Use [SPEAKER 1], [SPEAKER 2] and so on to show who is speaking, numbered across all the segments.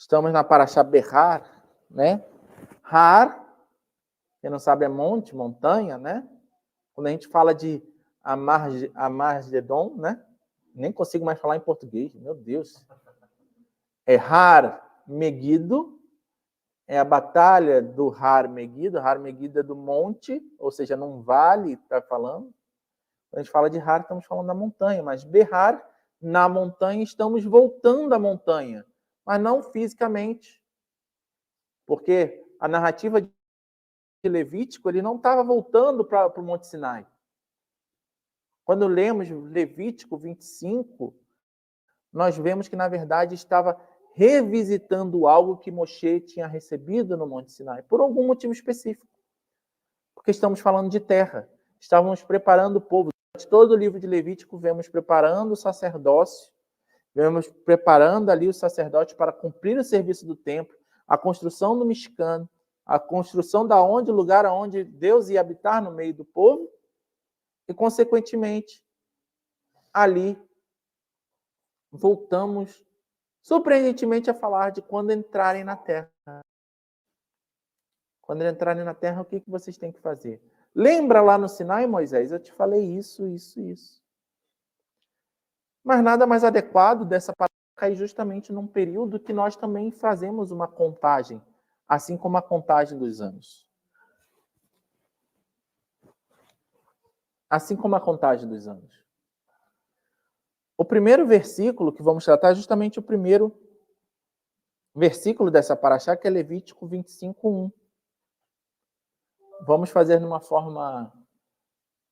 [SPEAKER 1] Estamos na Parashá Behar, né? Har, quem não sabe é monte, montanha, né? Quando a gente fala de Amar-Gedon, né? Nem consigo mais falar em português, meu Deus. É Har Megido, é a batalha do Har Megido. Har Megido é do monte, ou seja, num vale, está falando. Quando a gente fala de Har, estamos falando da montanha, mas Behar, na montanha, estamos voltando à montanha, mas não fisicamente. Porque a narrativa de Levítico, ele não estava voltando para o Monte Sinai. Quando lemos Levítico 25, nós vemos que, na verdade, estava revisitando algo que Moshe tinha recebido no Monte Sinai, por algum motivo específico. Porque estamos falando de terra. Estávamos preparando o povo. Durante todo o livro de Levítico, vemos preparando o sacerdócio, vemos preparando ali os sacerdotes para cumprir o serviço do templo, a construção do Mishkan, a construção da onde, lugar onde Deus ia habitar no meio do povo, e, consequentemente, ali voltamos, surpreendentemente, a falar de quando entrarem na terra. Quando entrarem na terra, o que vocês têm que fazer? Lembra lá no Sinai, Moisés? Eu te falei isso. Mas nada mais adequado dessa palavra cair justamente num período que nós também fazemos uma contagem, assim como a contagem dos anos. Assim como a contagem dos anos. O primeiro versículo que vamos tratar é justamente o primeiro versículo dessa paraxá, que é Levítico 25:1. Vamos fazer de uma forma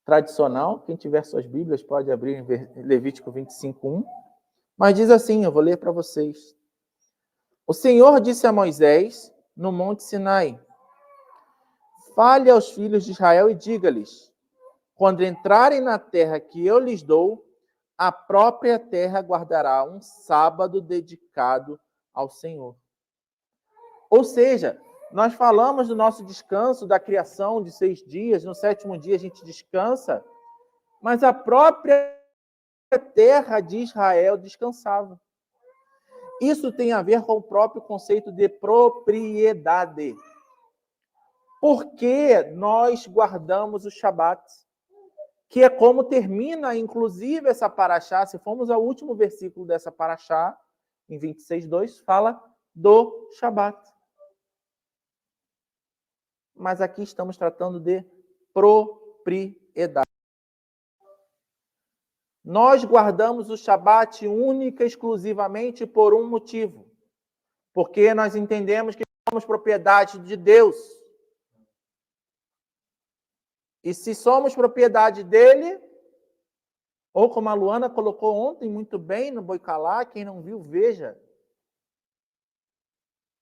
[SPEAKER 1] tradicional. Quem tiver suas Bíblias pode abrir em Levítico 25:1. Mas diz assim, eu vou ler para vocês. O Senhor disse a Moisés no Monte Sinai: fale aos filhos de Israel e diga-lhes: quando entrarem na terra que eu lhes dou, a própria terra guardará um sábado dedicado ao Senhor. Ou seja, nós falamos do nosso descanso, da criação de 6 dias, no 7º dia a gente descansa, mas a própria terra de Israel descansava. Isso tem a ver com o próprio conceito de propriedade. Por que nós guardamos o Shabat? Que é como termina, inclusive, essa paraxá. Se formos ao último versículo dessa paraxá, em 26:2, fala do Shabat. Mas aqui estamos tratando de propriedade. Nós guardamos o Shabat única e exclusivamente por um motivo. Porque nós entendemos que somos propriedade de Deus. E se somos propriedade dele, ou como a Luana colocou ontem muito bem no Boicalá, quem não viu, veja.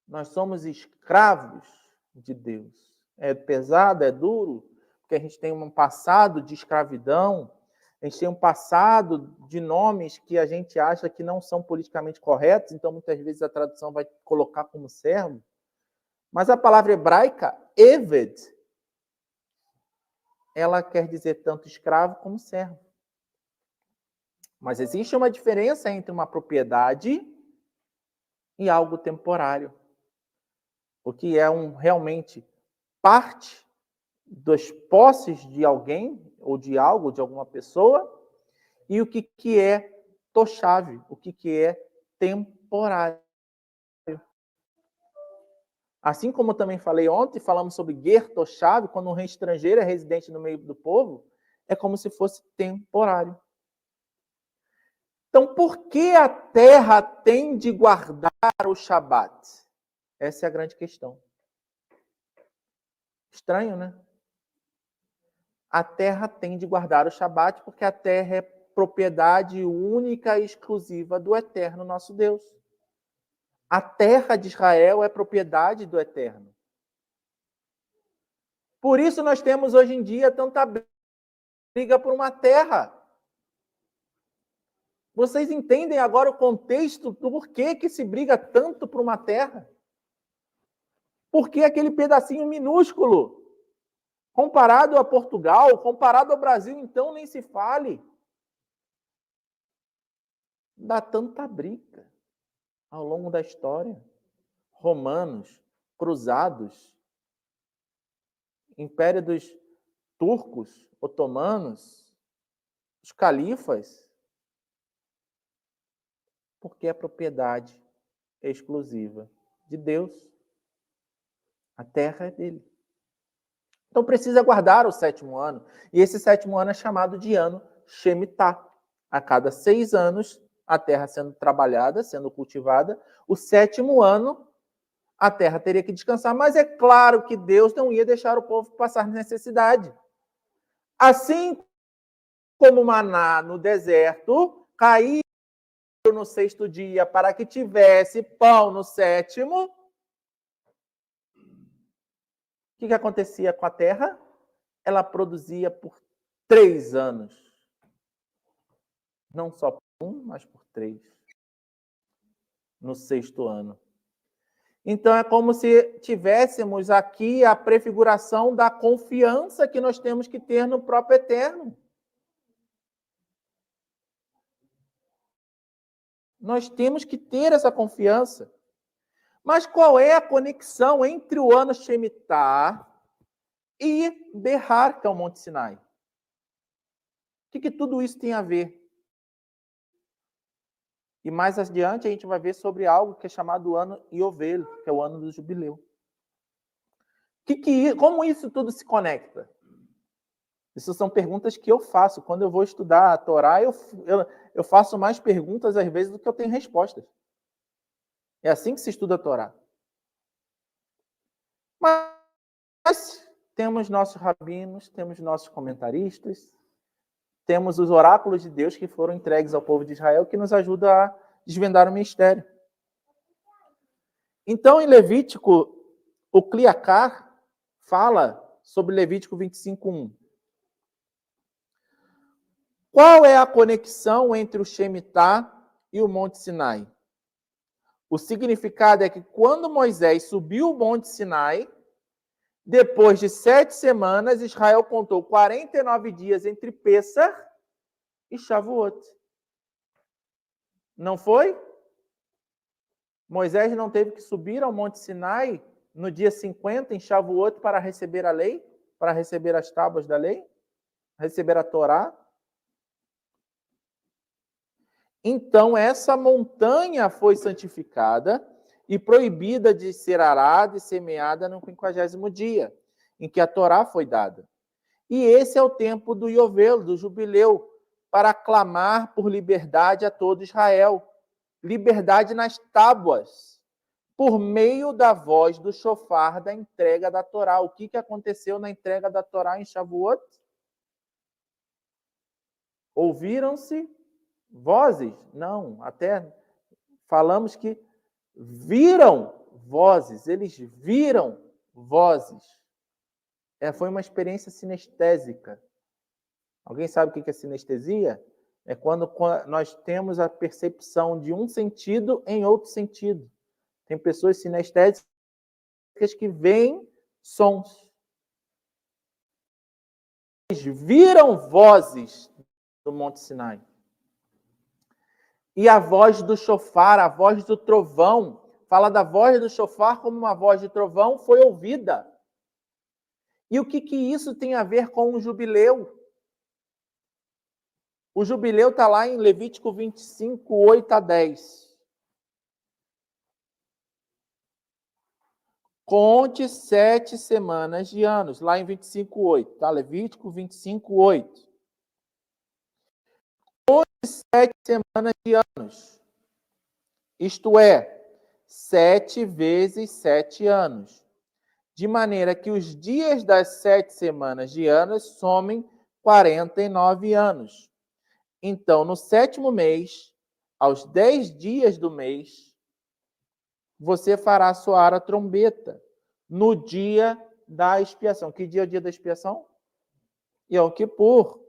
[SPEAKER 1] Nós somos escravos de Deus. É pesado, é duro, porque a gente tem um passado de escravidão, a gente tem um passado de nomes que a gente acha que não são politicamente corretos, então muitas vezes a tradução vai colocar como servo. Mas a palavra hebraica, Eved, ela quer dizer tanto escravo como servo. Mas existe uma diferença entre uma propriedade e algo temporário. O que é realmente parte das posses de alguém, ou de algo, de alguma pessoa, e o que é tochave, o que é temporário. Assim como também falei ontem, falamos sobre ger tochave, quando um estrangeiro é residente no meio do povo, é como se fosse temporário. Então, por que a terra tem de guardar o Shabat? Essa é a grande questão. Estranho, né? A terra tem de guardar o Shabat porque a terra é propriedade única e exclusiva do Eterno, nosso Deus. A terra de Israel é propriedade do Eterno. Por isso nós temos hoje em dia tanta briga por uma terra. Vocês entendem agora o contexto do porquê que se briga tanto por uma terra? Porque aquele pedacinho minúsculo, comparado a Portugal, comparado ao Brasil, então nem se fale. Dá tanta briga ao longo da história. romanos, cruzados, império dos turcos, otomanos, os califas, porque é propriedade exclusiva de Deus. A terra é dele. Então precisa guardar o 7º ano. E esse 7º ano é chamado de ano Shemitah. A cada 6 anos, a terra sendo trabalhada, sendo cultivada. O 7º ano, a terra teria que descansar. Mas é claro que Deus não ia deixar o povo passar necessidade. Assim como o maná no deserto, caiu no 6º dia para que tivesse pão no 7º, o que acontecia com a terra? Ela produzia por 3 anos. Não só por 1, mas por 3. No 6º ano. Então é como se tivéssemos aqui a prefiguração da confiança que nós temos que ter no próprio Eterno. Nós temos que ter essa confiança. Mas qual é a conexão entre o ano Shemitah e Berrar, que é o Monte Sinai? O que tudo isso tem a ver? E mais adiante a gente vai ver sobre algo que é chamado ano Iovel, que é o ano do jubileu. Como isso tudo se conecta? Isso são perguntas que eu faço. Quando eu vou estudar a Torá, eu faço mais perguntas às vezes do que eu tenho respostas. É assim que se estuda a Torá. Mas temos nossos rabinos, temos nossos comentaristas, temos os oráculos de Deus que foram entregues ao povo de Israel, que nos ajudam a desvendar o mistério. Então, em Levítico, o Cliacar fala sobre Levítico 25:1. Qual é a conexão entre o Shemitah e o Monte Sinai? O significado é que quando Moisés subiu o Monte Sinai, depois de 7 semanas, Israel contou 49 dias entre Pêssar e Shavuot. Não foi? Moisés não teve que subir ao Monte Sinai no dia 50, em Shavuot, para receber a lei, para receber as tábuas da lei, receber a Torá. Então, essa montanha foi santificada e proibida de ser arada e semeada no 50º dia, em que a Torá foi dada. E esse é o tempo do Iovel, do jubileu, para clamar por liberdade a todo Israel. Liberdade nas tábuas, por meio da voz do shofar da entrega da Torá. O que aconteceu na entrega da Torá em Shavuot? Ouviram-se vozes? Não, até falamos que viram vozes, eles viram vozes. Foi uma experiência sinestésica. Alguém sabe o que é sinestesia? É quando nós temos a percepção de um sentido em outro sentido. Tem pessoas sinestésicas que veem sons. Eles viram vozes do Monte Sinai. E a voz do shofar, a voz do trovão, fala da voz do shofar como uma voz de trovão, foi ouvida. E o que isso tem a ver com o jubileu? O jubileu está lá em Levítico 25, 8 a 10. Conte 7 semanas de anos, lá em 25, 8. Tá? Levítico 25, 8. Conte 7 semanas de anos. Isto é, 7 vezes 7 anos. De maneira que os dias das 7 semanas de anos somem 49 anos. Então, no 7º mês, aos 10 dias do mês, você fará soar a trombeta no dia da expiação. Que dia é o dia da expiação? Yom Kippur.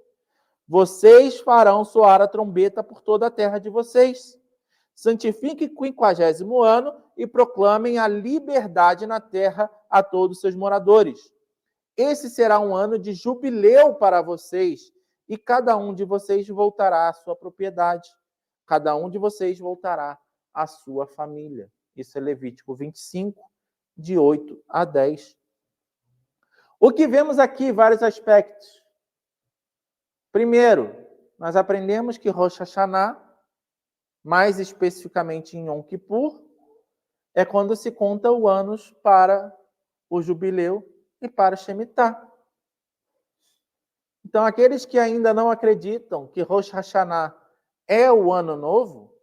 [SPEAKER 1] Vocês farão soar a trombeta por toda a terra de vocês. Santifiquem o 50º ano e proclamem a liberdade na terra a todos os seus moradores. Esse será um ano de jubileu para vocês, e cada um de vocês voltará à sua propriedade. Cada um de vocês voltará à sua família. Isso é Levítico 25, de 8 a 10. O que vemos aqui, vários aspectos. Primeiro, nós aprendemos que Rosh Hashanah, mais especificamente em Yom Kippur, é quando se conta o anos para o jubileu e para Shemitah. Então, aqueles que ainda não acreditam que Rosh Hashanah é o ano novo,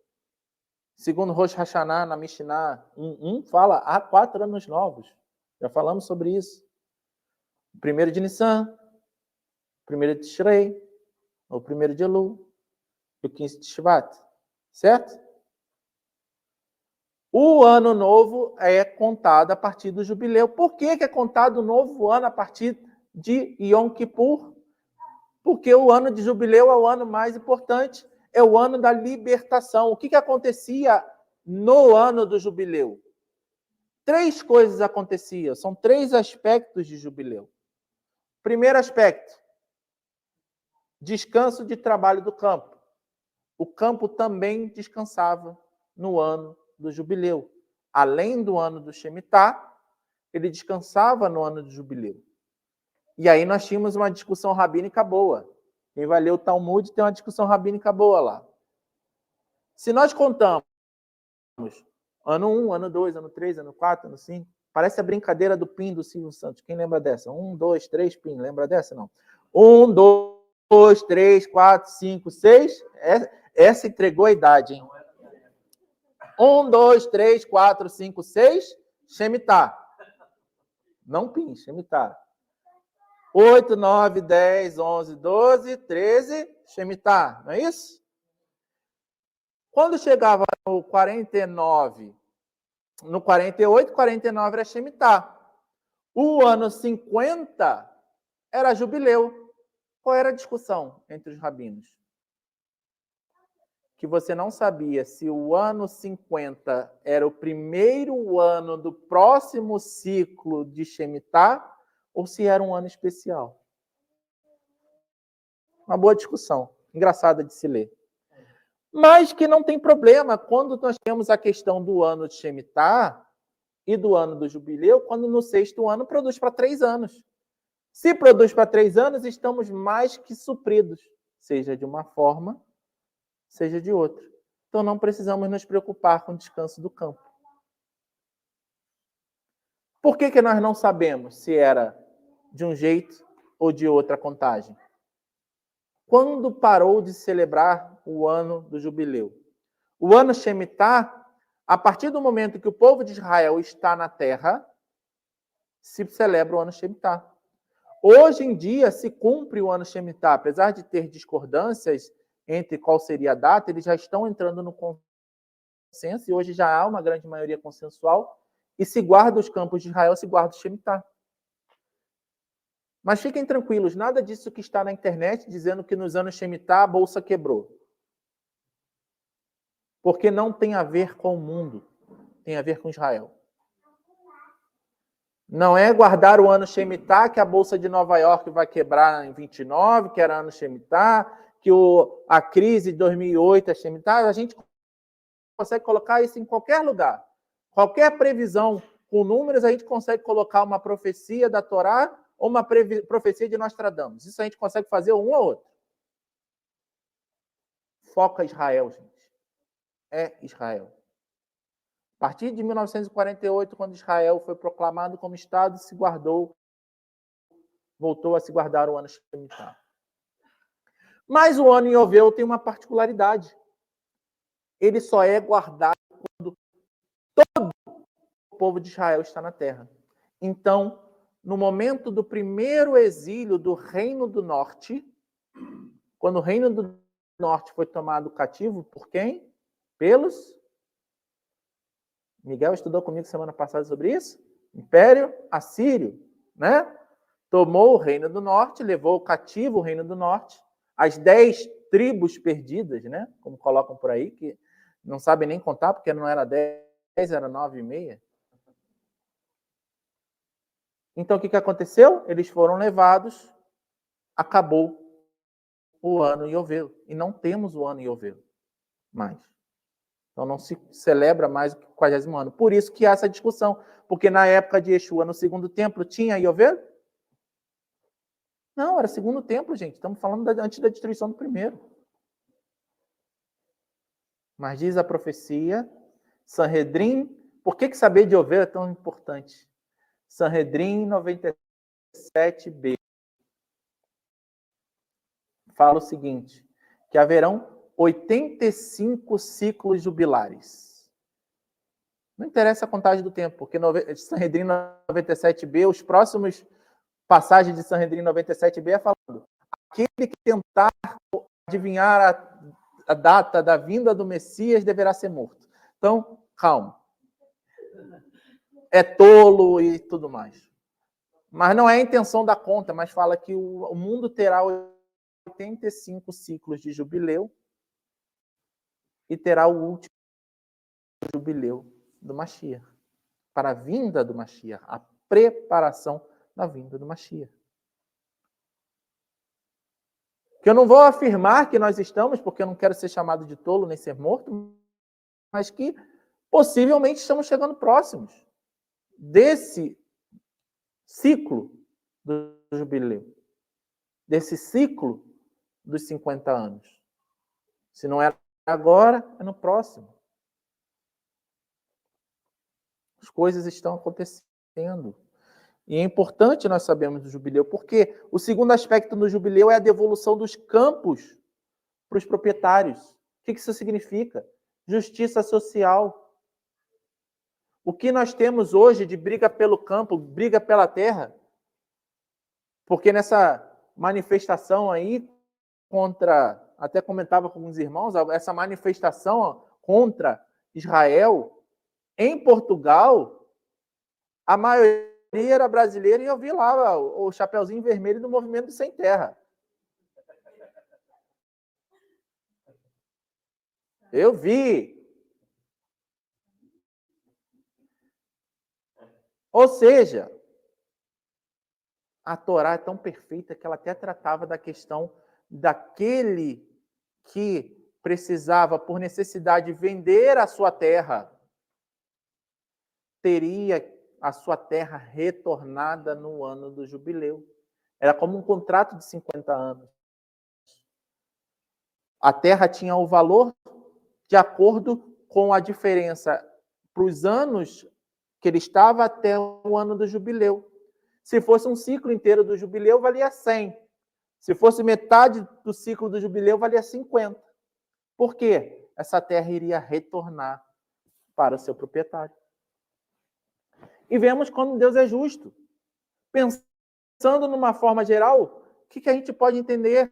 [SPEAKER 1] segundo Rosh Hashanah, na Mishnah 1.1, fala há 4 anos novos. Já falamos sobre isso. O 1º de Nissan, o 1º de Tishrei, o 1º de Elul e o 15 de Shvat. Certo? O ano novo é contado a partir do jubileu. Por que é contado o novo ano a partir de Yom Kippur? Porque o ano de jubileu é o ano mais importante, é o ano da libertação. O que acontecia no ano do jubileu? 3 coisas aconteciam, são 3 aspectos de jubileu. Primeiro aspecto, descanso de trabalho do campo. O campo também descansava no ano do jubileu. Além do ano do Shemitah, ele descansava no ano do jubileu. E aí nós tínhamos uma discussão rabínica boa. Quem vai ler o Talmud tem uma discussão rabínica boa lá. Se nós contamos ano 1, ano 2, ano 3, ano 4, ano 5, parece a brincadeira do PIN do Silvio Santos. Quem lembra dessa? 1, 2, 3, PIN. Lembra dessa? Não. 1, 2, 3, 4, 5, 6. Essa entregou a idade, hein? 1, 2, 3, 4, 5, 6. Shemitah. Não PIN, Shemitah. 8, 9, 10, 11, 12, 13, Shemitah, não é isso? Quando chegava no 49, no 48, 49 era Shemitah. O ano 50 era jubileu. Qual era a discussão entre os rabinos? Que você não sabia se o ano 50 era o primeiro ano do próximo ciclo de Shemitah ou se era um ano especial. Uma boa discussão, engraçada de se ler. Mas que não tem problema quando nós temos a questão do ano de Shemitah e do ano do jubileu, quando no 6º ano produz para 3 anos. Se produz para 3 anos, estamos mais que supridos, seja de uma forma, seja de outra. Então não precisamos nos preocupar com o descanso do campo. Por que nós não sabemos se era de um jeito ou de outra contagem? Quando parou de celebrar o ano do jubileu? O ano Shemitah, a partir do momento que o povo de Israel está na terra, se celebra o ano Shemitah. Hoje em dia se cumpre o ano Shemitah, apesar de ter discordâncias entre qual seria a data, eles já estão entrando no consenso, e hoje já há uma grande maioria consensual, e se guarda os campos de Israel, se guarda o Shemitah. Mas fiquem tranquilos, nada disso que está na internet dizendo que nos anos Shemitah a bolsa quebrou. Porque não tem a ver com o mundo, tem a ver com Israel. Não é guardar o ano Shemitah que a bolsa de Nova York vai quebrar em 29, que era ano Shemitah, que a crise de 2008 é Shemitah. A gente consegue colocar isso em qualquer lugar. Qualquer previsão com números, a gente consegue colocar uma profecia da Torá ou uma profecia de Nostradamus. Isso a gente consegue fazer um ou outro. Foca Israel, gente. É Israel. A partir de 1948, quando Israel foi proclamado como Estado, se guardou, voltou a se guardar o ano Shemitah. Mas o ano Yovel tem uma particularidade. Ele só é guardado quando todo o povo de Israel está na terra. Então, no momento do primeiro exílio do Reino do Norte, quando o Reino do Norte foi tomado cativo, por quem? Pelos... Miguel estudou comigo semana passada sobre isso? Império Assírio, né? Tomou o Reino do Norte, levou cativo o Reino do Norte, as 10 tribos perdidas, né? Como colocam por aí, que não sabem nem contar, porque não era 10, era 9,5. Então, o que aconteceu? Eles foram levados, acabou o ano Yovel. E não temos o ano Yovel mais. Então não se celebra mais o 50º ano. Por isso que há essa discussão. Porque na época de Yeshua, no segundo templo, tinha Yovel? Não, era segundo templo, gente. Estamos falando antes da destruição do primeiro. Mas diz a profecia, Sanhedrin, por que saber de Yovel é tão importante? Sanhedrin 97b. Fala o seguinte, que haverão 85 ciclos jubilares. Não interessa a contagem do tempo, porque Sanhedrin 97b, os próximos passagens de Sanhedrin 97b é falando, aquele que tentar adivinhar a data da vinda do Messias deverá ser morto. Então, calma. É tolo e tudo mais. Mas não é a intenção da conta, mas fala que o mundo terá 85 ciclos de jubileu e terá o último jubileu do Mashiach, para a vinda do Mashiach, a preparação da vinda do Mashiach. Que eu não vou afirmar que nós estamos, porque eu não quero ser chamado de tolo nem ser morto, mas que possivelmente estamos chegando próximos desse ciclo do jubileu, desse ciclo dos 50 anos. Se não é agora, é no próximo. As coisas estão acontecendo. E é importante nós sabermos do jubileu, porque o segundo aspecto do jubileu é a devolução dos campos para os proprietários. O que isso significa? Justiça social. O que nós temos hoje de briga pelo campo, briga pela terra, porque nessa manifestação aí contra, até comentava com alguns irmãos, essa manifestação contra Israel, em Portugal, a maioria era brasileira e eu vi lá o chapeuzinho vermelho do Movimento Sem Terra. Eu vi. Ou seja, a Torá é tão perfeita que ela até tratava da questão daquele que precisava, por necessidade, vender a sua terra, teria a sua terra retornada no ano do jubileu. Era como um contrato de 50 anos. A terra tinha o valor de acordo com a diferença para os anos que ele estava até o ano do jubileu. Se fosse um ciclo inteiro do jubileu, valia 100. Se fosse metade do ciclo do jubileu, valia 50. Por quê? Essa terra iria retornar para o seu proprietário. E vemos como Deus é justo. Pensando numa forma geral, o que a gente pode entender?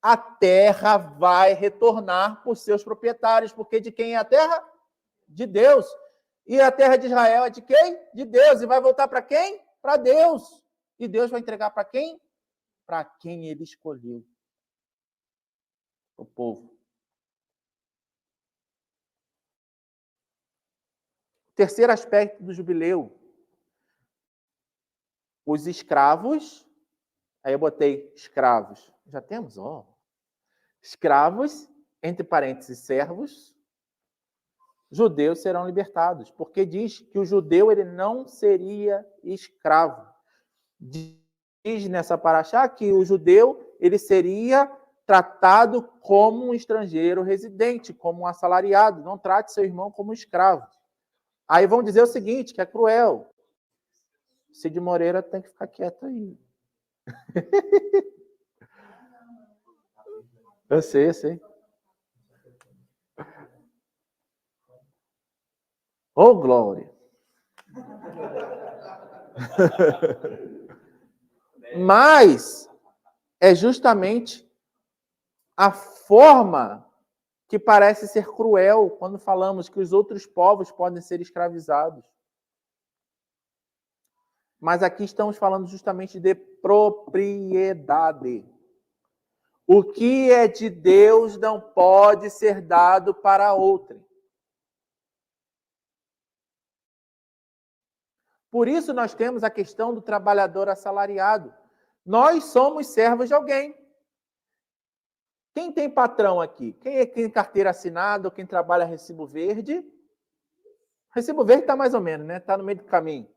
[SPEAKER 1] A terra vai retornar para os seus proprietários, porque de quem é a terra? De Deus. E a terra de Israel é de quem? De Deus. E vai voltar para quem? Para Deus. E Deus vai entregar para quem? Para quem ele escolheu. O povo. Terceiro aspecto do jubileu. Os escravos. Aí eu botei escravos. Já temos, ó. Escravos, entre parênteses, servos, judeus serão libertados, porque diz que o judeu ele não seria escravo. Diz nessa paraxá que o judeu ele seria tratado como um estrangeiro residente, como um assalariado. Não trate seu irmão como escravo. Aí vão dizer o seguinte, que é cruel. Cid Moreira tem que ficar quieto aí. Eu sei. Ô, glória! Mas é justamente a forma que parece ser cruel quando falamos que os outros povos podem ser escravizados. Mas aqui estamos falando justamente de propriedade. O que é de Deus não pode ser dado para outrem. Por isso nós temos a questão do trabalhador assalariado. Nós somos servos de alguém. Quem tem patrão aqui? Quem tem carteira assinada ou quem trabalha recibo verde? Recibo verde está mais ou menos, né? Está no meio do caminho.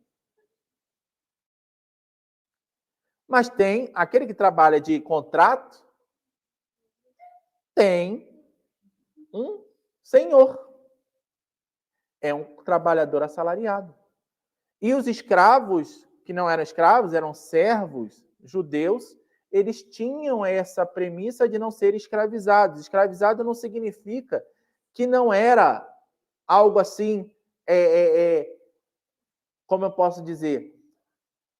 [SPEAKER 1] Mas tem aquele que trabalha de contrato, tem um senhor. É um trabalhador assalariado. E os escravos, que não eram escravos, eram servos judeus, eles tinham essa premissa de não serem escravizados. Escravizado não significa que não era algo assim, como eu posso dizer,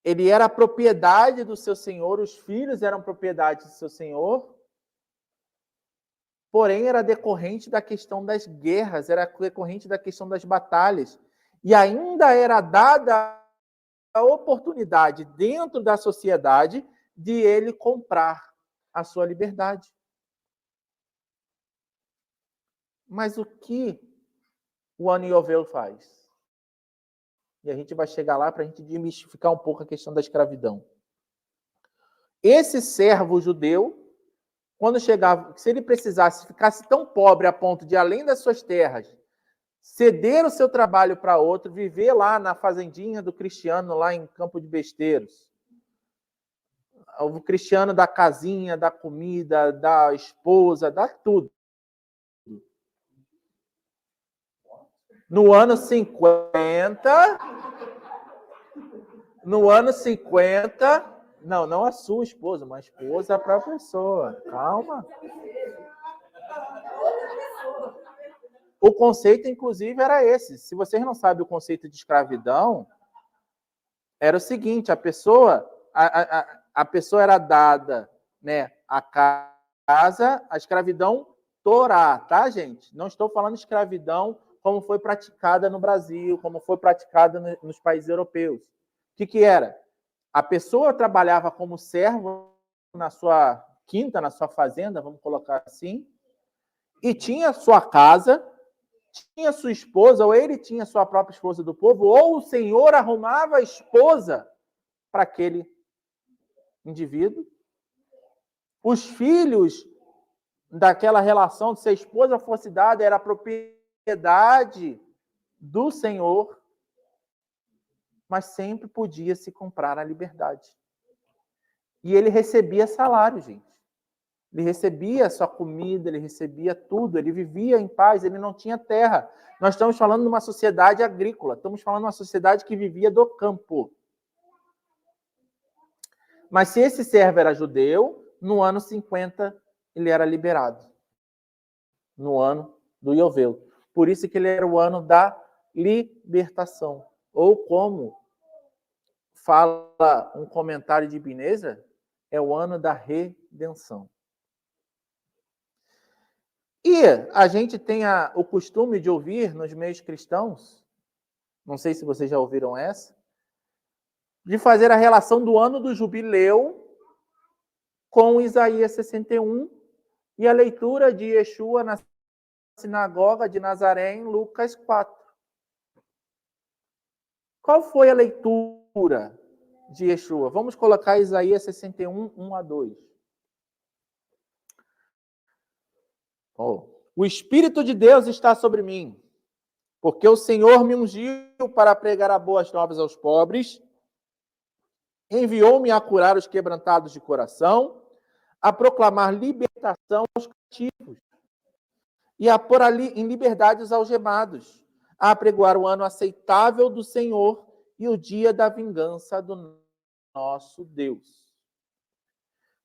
[SPEAKER 1] ele era a propriedade do seu senhor, os filhos eram propriedade do seu senhor, porém era decorrente da questão das guerras, era decorrente da questão das batalhas. E ainda era dada a oportunidade dentro da sociedade de ele comprar a sua liberdade. Mas o que o Ano Yovel faz? E a gente vai chegar lá para a gente desmistificar um pouco a questão da escravidão. Esse servo judeu, quando chegava, se ele precisasse, ficasse tão pobre a ponto de, além das suas terras, ceder o seu trabalho para outro, viver lá na fazendinha do Cristiano, lá em Campo de Besteiros. O Cristiano da casinha, da comida, da esposa, da tudo. No ano 50, não a sua esposa, mas a esposa para a pessoa. Calma. O conceito, inclusive, era esse. Se vocês não sabem o conceito de escravidão, era o seguinte: a pessoa era dada, né, a casa, a escravidão Torá, tá, gente? Não estou falando de escravidão como foi praticada no Brasil, como foi praticada nos países europeus. O que era? A pessoa trabalhava como servo na sua quinta, na sua fazenda, vamos colocar assim, e tinha sua casa, tinha sua esposa, ou ele tinha sua própria esposa do povo, ou o senhor arrumava a esposa para aquele indivíduo. Os filhos daquela relação, se a esposa fosse dada, era a propriedade do senhor, mas sempre podia se comprar a liberdade. E ele recebia salário, gente. Ele recebia sua comida, ele recebia tudo, ele vivia em paz, ele não tinha terra. Nós estamos falando de uma sociedade agrícola, estamos falando de uma sociedade que vivia do campo. Mas se esse servo era judeu, no ano 50 ele era liberado. No ano do Yovel. Por isso que ele era o ano da libertação. Ou como fala um comentário de Ibn Ezra, é o ano da redenção. E a gente tem o costume de ouvir nos meios cristãos, não sei se vocês já ouviram essa, de fazer a relação do ano do jubileu com Isaías 61 e a leitura de Yeshua na sinagoga de Nazaré em Lucas 4. Qual foi a leitura de Yeshua? Vamos colocar Isaías 61, 1 a 2. O Espírito de Deus está sobre mim, porque o Senhor me ungiu para pregar as boas novas aos pobres, enviou-me a curar os quebrantados de coração, a proclamar libertação aos cativos e a pôr em liberdade os algemados, a apregoar o ano aceitável do Senhor e o dia da vingança do nosso Deus.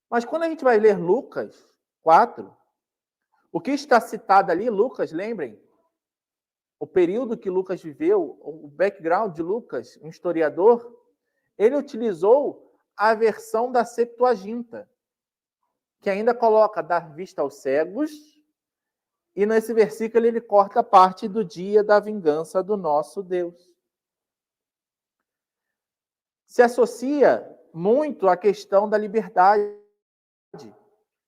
[SPEAKER 1] Mas quando a gente vai ler Lucas 4, o que está citado ali, Lucas, lembrem, o período que Lucas viveu, o background de Lucas, um historiador, ele utilizou a versão da Septuaginta, que ainda coloca dar vista aos cegos, e nesse versículo ele corta a parte do dia da vingança do nosso Deus. Se associa muito à questão da liberdade,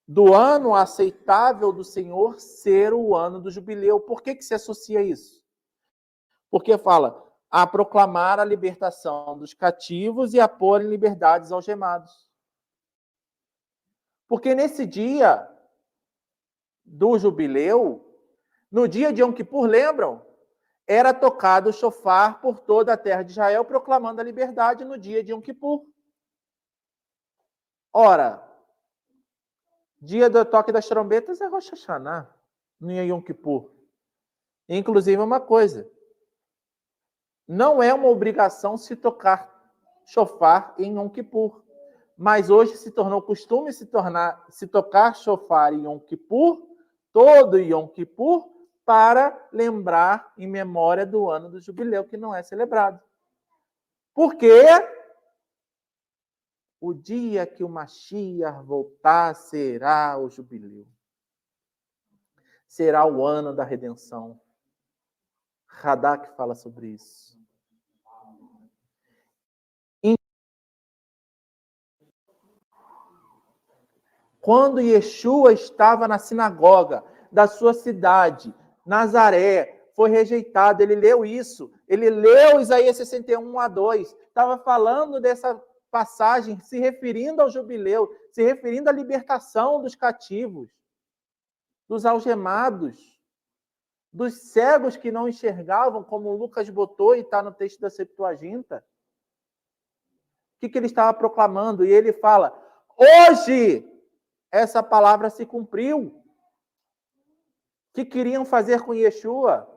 [SPEAKER 1] do ano aceitável do Senhor ser o ano do jubileu. Por que se associa isso? Porque fala a proclamar a libertação dos cativos e a pôr em liberdade os algemados. Porque nesse dia, do jubileu, no dia de Yom Kippur, lembram? Era tocado o shofar por toda a terra de Israel, proclamando a liberdade no dia de Yom Kippur. Ora, dia do toque das trombetas é Rosh Hashanah, não é Yom Kippur. Inclusive, uma coisa, não é uma obrigação se tocar shofar em Yom Kippur, mas hoje se tornou costume se tocar shofar em Yom Kippur, todo Yom Kippur, para lembrar em memória do ano do jubileu que não é celebrado. Por quê? O dia que o Mashiach voltar será o jubileu. Será o ano da redenção. Radak fala sobre isso. Quando Yeshua estava na sinagoga da sua cidade, Nazaré, foi rejeitado, ele leu isso, ele leu Isaías 61:2, estava falando dessa passagem, se referindo ao jubileu, se referindo à libertação dos cativos, dos algemados, dos cegos que não enxergavam, como o Lucas botou e está no texto da Septuaginta. O que ele estava proclamando? E ele fala, hoje essa palavra se cumpriu. O que queriam fazer com Yeshua?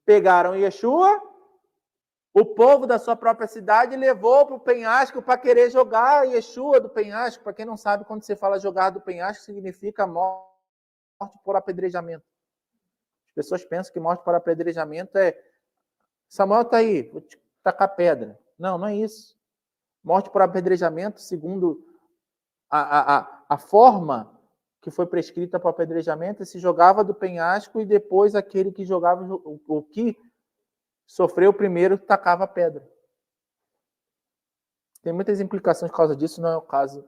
[SPEAKER 1] Pegaram Yeshua, o povo da sua própria cidade levou para o penhasco para querer jogar Yeshua do penhasco. Para quem não sabe, quando você fala jogar do penhasco, significa morte por apedrejamento. As pessoas pensam que morte por apedrejamento é Samuel está aí, vou te tacar pedra. Não, não é isso. Morte por apedrejamento, segundo a forma que foi prescrita para o apedrejamento, se jogava do penhasco e depois aquele que jogava, o que sofreu primeiro, tacava a pedra. Tem muitas implicações por causa disso, não é o caso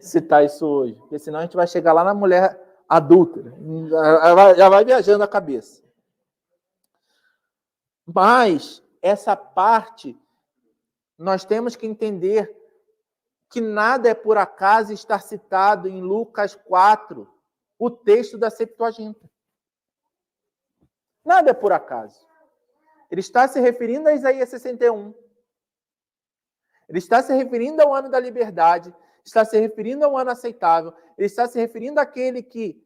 [SPEAKER 1] citar isso hoje, porque senão a gente vai chegar lá na mulher adúltera, já vai viajando a cabeça. Mas essa parte, nós temos que entender que nada é por acaso estar citado em Lucas 4, o texto da Septuaginta. Nada é por acaso. Ele está se referindo a Isaías 61. Ele está se referindo ao ano da liberdade, está se referindo ao ano aceitável, ele está se referindo àquele que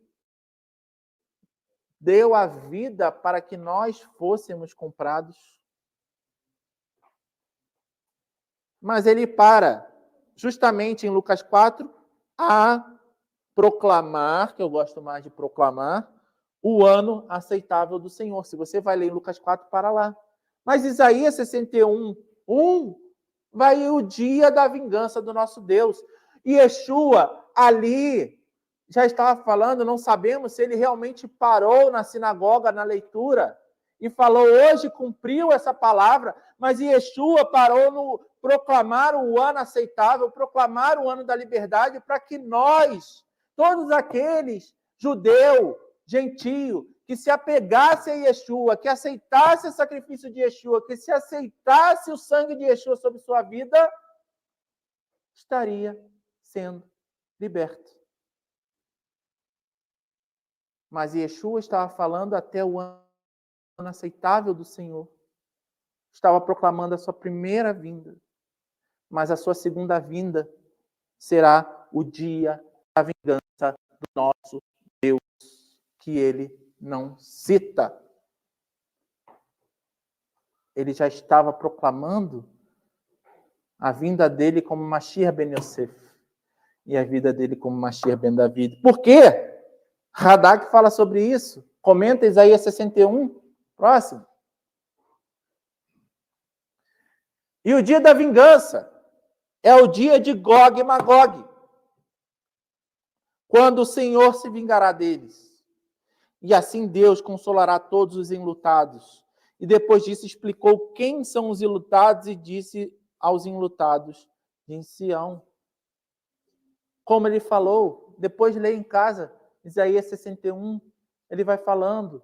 [SPEAKER 1] deu a vida para que nós fôssemos comprados. Mas ele para, justamente em Lucas 4, a proclamar, que eu gosto mais de proclamar, o ano aceitável do Senhor. Se você vai ler em Lucas 4, para lá. Mas Isaías 61:1 vai o dia da vingança do nosso Deus. E Yeshua ali já estava falando, não sabemos se ele realmente parou na sinagoga, na leitura, e falou, hoje cumpriu essa palavra, mas Yeshua parou no proclamar o ano aceitável, proclamar o ano da liberdade, para que nós, todos aqueles, judeu, gentio, que se apegasse a Yeshua, que aceitasse o sacrifício de Yeshua, que se aceitasse o sangue de Yeshua sobre sua vida, estaria sendo liberto. Mas Yeshua estava falando até o ano aceitável do Senhor. Estava proclamando a sua primeira vinda. Mas a sua segunda vinda será o dia da vingança do nosso Deus, que ele não cita. Ele já estava proclamando a vinda dele como Mashiach ben Yosef e a vida dele como Mashiach ben David. Por quê? Radak fala sobre isso. Comenta Isaías 61. Próximo. E o dia da vingança é o dia de Gog e Magog, quando o Senhor se vingará deles. E assim Deus consolará todos os enlutados. E depois disso explicou quem são os enlutados e disse aos enlutados em Sião. Como ele falou, depois lê em casa, Isaías 61, ele vai falando,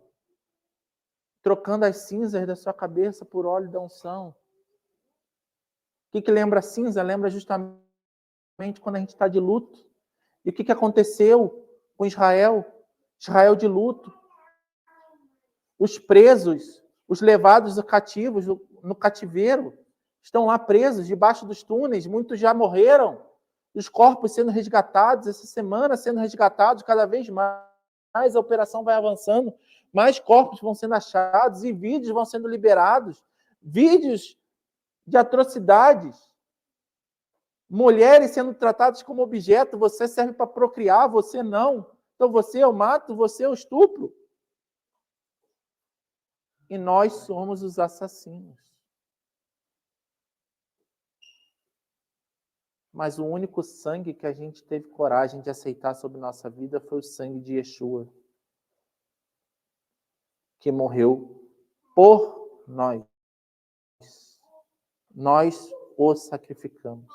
[SPEAKER 1] trocando as cinzas da sua cabeça por óleo da unção. O que lembra cinza? Lembra justamente quando a gente está de luto. E o que aconteceu com Israel de luto. Os presos, os levados cativos no cativeiro, estão lá presos debaixo dos túneis, muitos já morreram. Os corpos sendo resgatados, essa semana sendo resgatados cada vez mais, a operação vai avançando, mais corpos vão sendo achados e vídeos vão sendo liberados, vídeos de atrocidades, mulheres sendo tratadas como objeto, você serve para procriar, você não. Então você eu mato, você eu estupro. E nós somos os assassinos. Mas o único sangue que a gente teve coragem de aceitar sobre nossa vida foi o sangue de Yeshua, que morreu por nós. Nós o sacrificamos.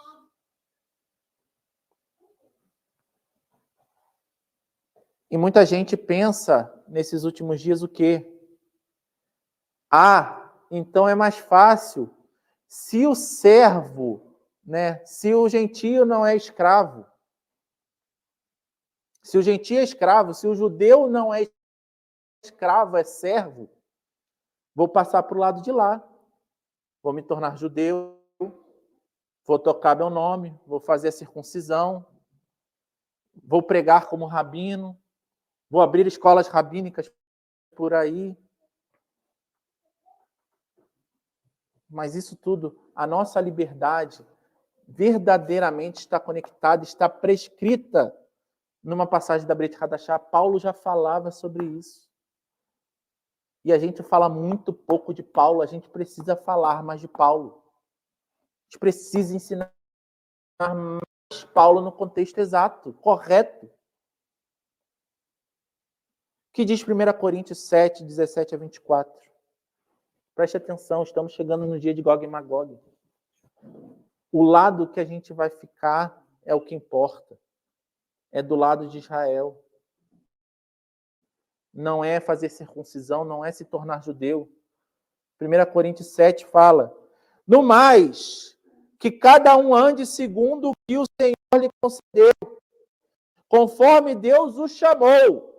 [SPEAKER 1] E muita gente pensa nesses últimos dias o quê? Então é mais fácil se o servo, né, se o gentio não é escravo. Se o gentio é escravo, se o judeu não é escravo, é servo, vou passar para o lado de lá. Vou me tornar judeu, vou tocar meu nome, vou fazer a circuncisão, vou pregar como rabino, vou abrir escolas rabínicas por aí. Mas isso tudo, a nossa liberdade verdadeiramente está conectada, está prescrita numa passagem da Brit Hadashah. Paulo já falava sobre isso. E a gente fala muito pouco de Paulo, a gente precisa falar mais de Paulo. A gente precisa ensinar mais Paulo no contexto exato, correto. O que diz 1 Coríntios 7, 17 a 24? Preste atenção, estamos chegando no dia de Gog e Magog. O lado que a gente vai ficar é o que importa. É do lado de Israel. Não é fazer circuncisão, não é se tornar judeu. 1 Coríntios 7 fala: no mais, que cada um ande segundo o que o Senhor lhe concedeu, conforme Deus o chamou.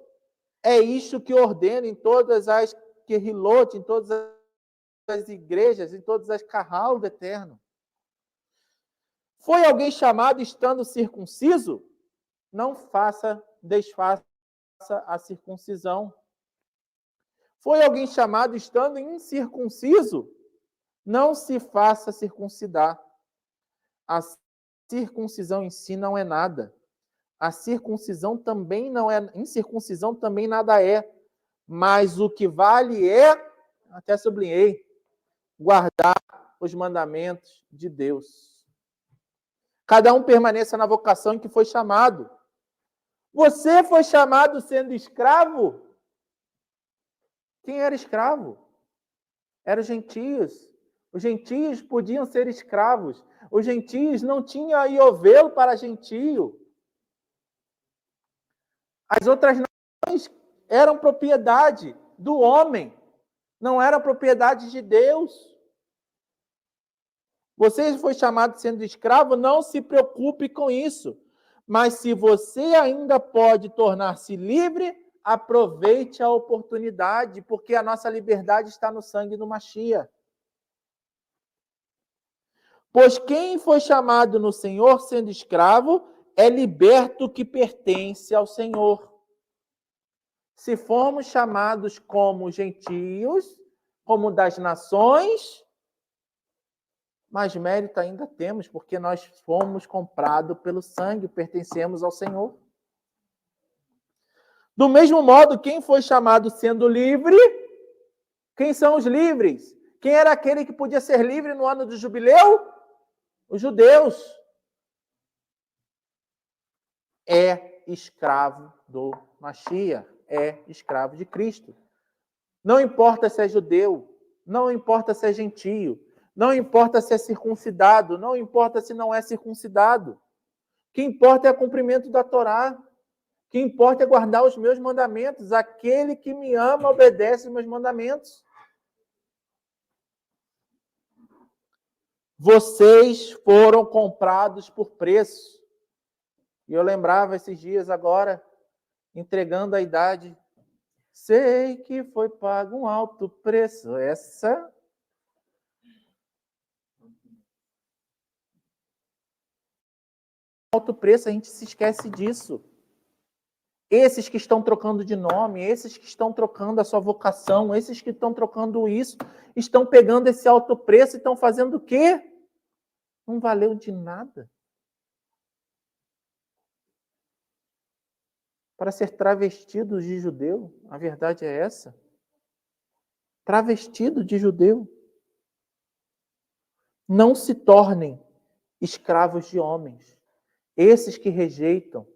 [SPEAKER 1] É isso que ordena em todas as querrilot, em todas as igrejas, em todas as carral do Eterno. Foi alguém chamado estando circunciso? Não desfaça a circuncisão. Foi alguém chamado estando incircunciso? Não se faça circuncidar. A circuncisão em si não é nada. A circuncisão também não é, incircuncisão também nada é. Mas o que vale é, até sublinhei, guardar os mandamentos de Deus. Cada um permaneça na vocação em que foi chamado. Você foi chamado sendo escravo? Quem era escravo? Eram os gentios. Os gentios podiam ser escravos. Os gentios não tinham iovelo para gentio. As outras nações eram propriedade do homem, não eram propriedade de Deus. Você foi chamado sendo escravo, não se preocupe com isso. Mas se você ainda pode tornar-se livre, aproveite a oportunidade, porque a nossa liberdade está no sangue do Mashiach. Pois quem foi chamado no Senhor sendo escravo, é liberto que pertence ao Senhor. Se formos chamados como gentios, como das nações, mais mérito ainda temos, porque nós fomos comprados pelo sangue, pertencemos ao Senhor. Do mesmo modo, quem foi chamado sendo livre, quem são os livres? Quem era aquele que podia ser livre no ano do jubileu? Os judeus. É escravo do Mashiach, é escravo de Cristo. Não importa se é judeu, não importa se é gentio, não importa se é circuncidado, não importa se não é circuncidado. O que importa é o cumprimento da Torá. O que importa é guardar os meus mandamentos. Aquele que me ama obedece os meus mandamentos. Vocês foram comprados por preço. E eu lembrava esses dias agora entregando a idade. Sei que foi pago um alto preço. Essa alto preço, a gente se esquece disso. Esses que estão trocando de nome, esses que estão trocando a sua vocação, esses que estão trocando isso, estão pegando esse alto preço e estão fazendo o quê? Não valeu de nada. Para ser travestido de judeu, a verdade é essa. Travestido de judeu. Não se tornem escravos de homens. Esses que rejeitam,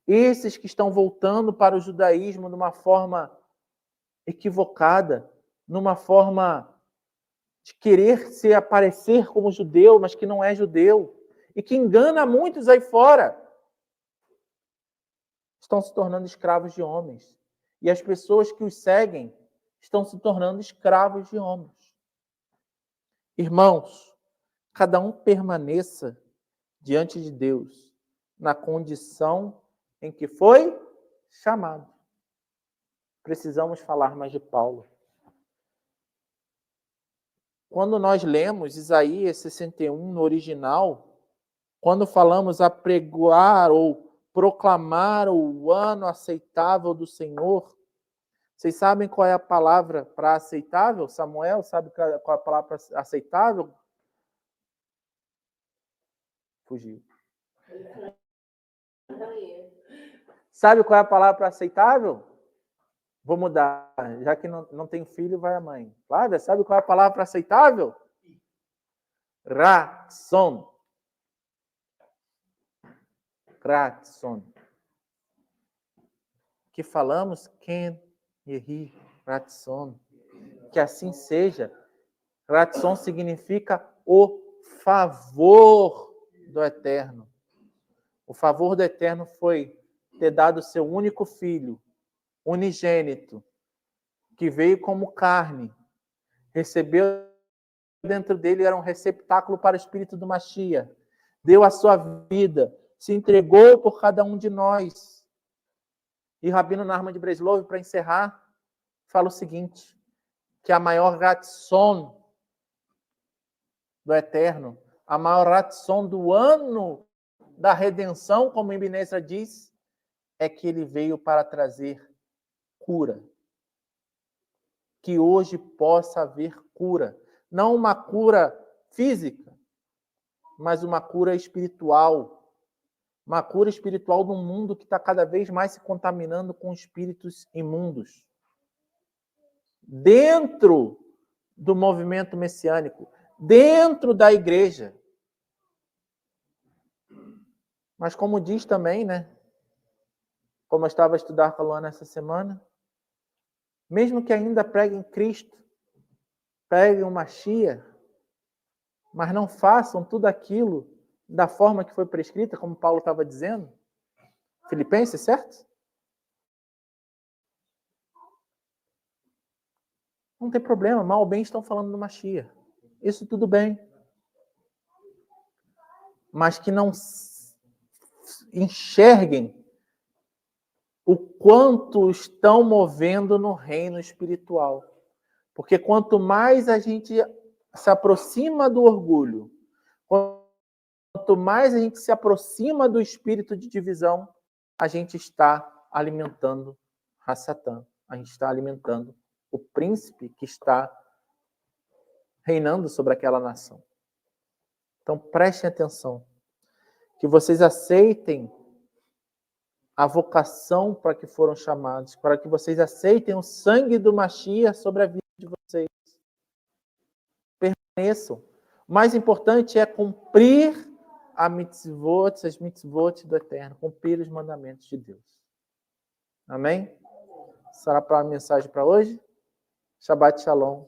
[SPEAKER 1] esses que estão voltando para o judaísmo de uma forma equivocada, numa forma de querer se aparecer como judeu, mas que não é judeu, e que engana muitos aí fora, estão se tornando escravos de homens. E as pessoas que os seguem estão se tornando escravos de homens. Irmãos, cada um permaneça diante de Deus na condição em que foi chamado. Precisamos falar mais de Paulo. Quando nós lemos Isaías 61 no original, quando falamos apregoar ou proclamar o ano aceitável do Senhor, vocês sabem qual é a palavra para aceitável? Samuel, sabe qual é a palavra para aceitável? Fugiu. Sabe qual é a palavra para aceitável? Vou mudar. Já que não tem filho, vai a mãe. Flávia, sabe qual é a palavra para aceitável? Ratson. Ratson. Que falamos, Ken Yehi Ratson. Que assim seja. Ratson significa o favor do Eterno. O favor do Eterno foi ter dado o seu único filho, unigênito, que veio como carne, recebeu dentro dele, era um receptáculo para o Espírito do Mashiach, deu a sua vida, se entregou por cada um de nós. E Rabino Nachman de Breslov, para encerrar, fala o seguinte, que a maior ratson do Eterno, a maior ratson do ano da redenção, como Ibn Ezra diz, é que ele veio para trazer cura. Que hoje possa haver cura. Não uma cura física, mas uma cura espiritual. Uma cura espiritual num mundo que está cada vez mais se contaminando com espíritos imundos. Dentro do movimento messiânico, dentro da igreja. Mas como diz também, né? Como eu estava a estudar com a Luana essa semana, mesmo que ainda preguem Cristo, preguem o Mashiach, mas não façam tudo aquilo da forma que foi prescrita, como Paulo estava dizendo. Filipenses, certo? Não tem problema, mal ou bem estão falando do Mashiach. Isso tudo bem. Mas que não enxerguem o quanto estão movendo no reino espiritual. Porque quanto mais a gente se aproxima do orgulho, quanto mais a gente se aproxima do espírito de divisão, a gente está alimentando a Satã. A gente está alimentando o príncipe que está reinando sobre aquela nação. Então prestem atenção. Que vocês aceitem a vocação para que foram chamados, para que vocês aceitem o sangue do Mashiach sobre a vida de vocês. Permaneçam. O mais importante é cumprir as mitzvot do Eterno, cumprir os mandamentos de Deus. Amém? Será para a mensagem para hoje? Shabbat Shalom.